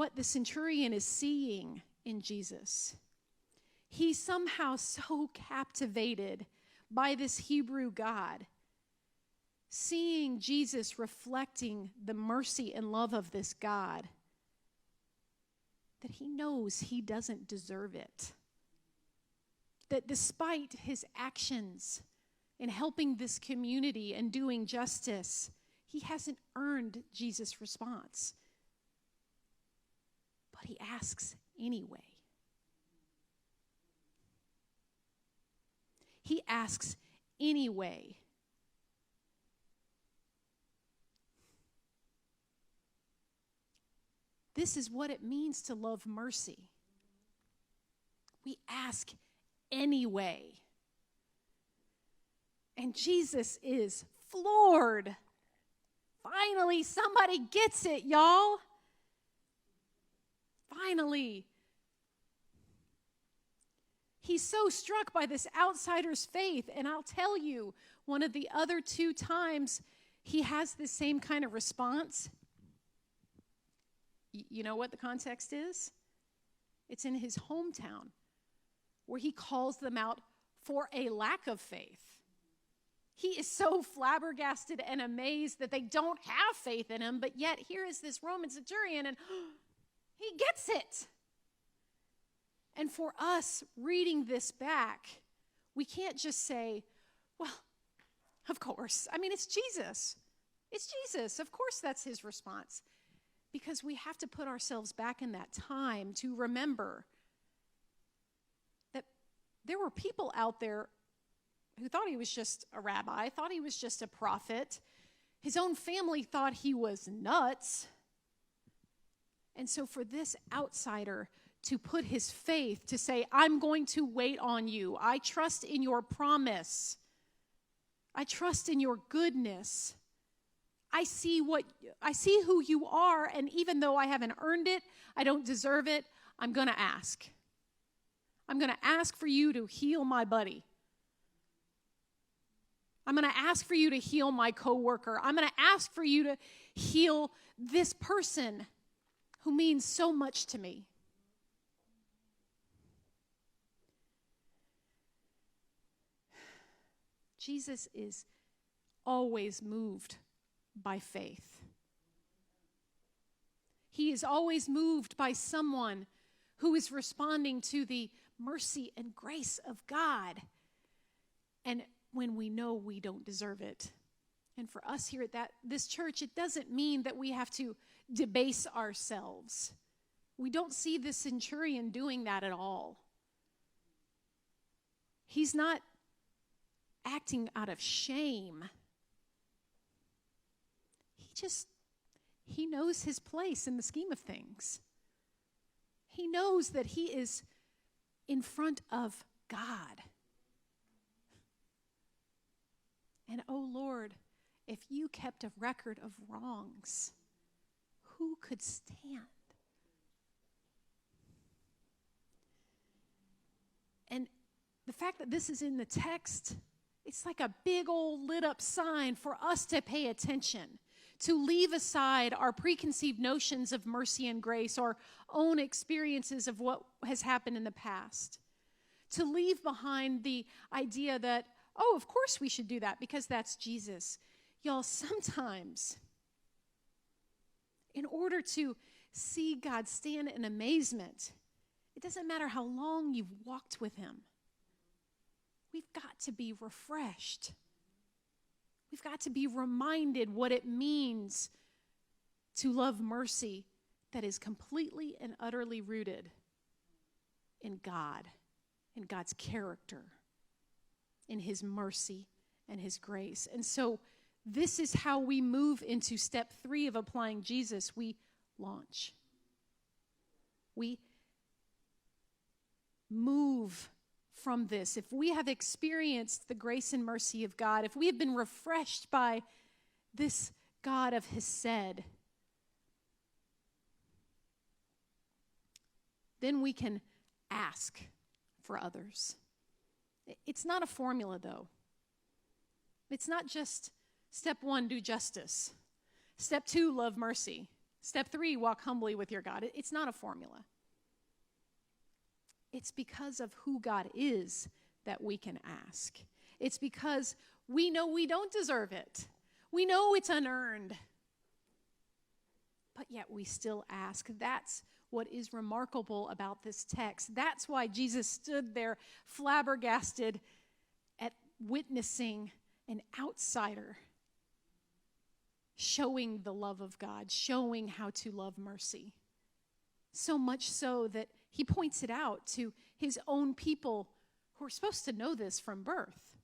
what the centurion is seeing in Jesus. He's somehow so captivated by this Hebrew God, seeing Jesus reflecting the mercy and love of this God, that he knows he doesn't deserve it. That despite his actions in helping this community and doing justice, he hasn't earned Jesus' response. But he asks anyway. He asks anyway. This is what it means to love mercy. We ask anyway. And Jesus is floored. Finally, somebody gets it, y'all. Finally. He's so struck by this outsider's faith. And I'll tell you, one of the other 2 times he has the same kind of response. You know what the context is? It's in his hometown, where he calls them out for a lack of faith. He is so flabbergasted and amazed that they don't have faith in him, but yet here is this Roman centurion, and he gets it. And for us, reading this back, we can't just say, well, of course. I mean, it's Jesus. It's Jesus. Of course that's his response. Because we have to put ourselves back in that time to remember that there were people out there who thought he was just a rabbi, thought he was just a prophet. His own family thought he was nuts. And so for this outsider to put his faith, to say, I'm going to wait on you. I trust in your promise. I trust in your goodness. I see who you are, and even though I haven't earned it, I don't deserve it, I'm going to ask. I'm going to ask for you to heal my buddy. I'm going to ask for you to heal my coworker. I'm going to ask for you to heal this person who means so much to me. Jesus is always moved by faith. He is always moved by someone who is responding to the mercy and grace of God. And when we know we don't deserve it. And for us here at this church, it doesn't mean that we have to debase ourselves. We don't see the centurion doing that at all. He's not acting out of shame. He knows his place in the scheme of things. He knows that he is in front of God. And oh Lord, if you kept a record of wrongs, who could stand? And the fact that this is in the text, it's like a big old lit up sign for us to pay attention, to leave aside our preconceived notions of mercy and grace, our own experiences of what has happened in the past, to leave behind the idea that, oh, of course we should do that because that's Jesus. Y'all, sometimes, in order to see God stand in amazement, it doesn't matter how long you've walked with him. We've got to be refreshed. We've got to be reminded what it means to love mercy that is completely and utterly rooted in God, in God's character, in his mercy and his grace. And so this is how we move into step 3 of applying Jesus. We launch. We move from this. If we have experienced the grace and mercy of God, if we have been refreshed by this God of Hesed, then we can ask for others. It's not a formula, though. It's not just step 1, do justice. Step 2, love mercy. Step 3, walk humbly with your God. It's not a formula. It's because of who God is that we can ask. It's because we know we don't deserve it. We know it's unearned. But yet we still ask. That's what is remarkable about this text. That's why Jesus stood there flabbergasted at witnessing an outsider showing the love of God, showing how to love mercy. So much so that he points it out to his own people who are supposed to know this from birth.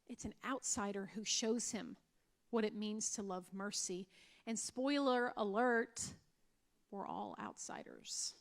It's an outsider who shows him what it means to love mercy. And spoiler alert, we're all outsiders.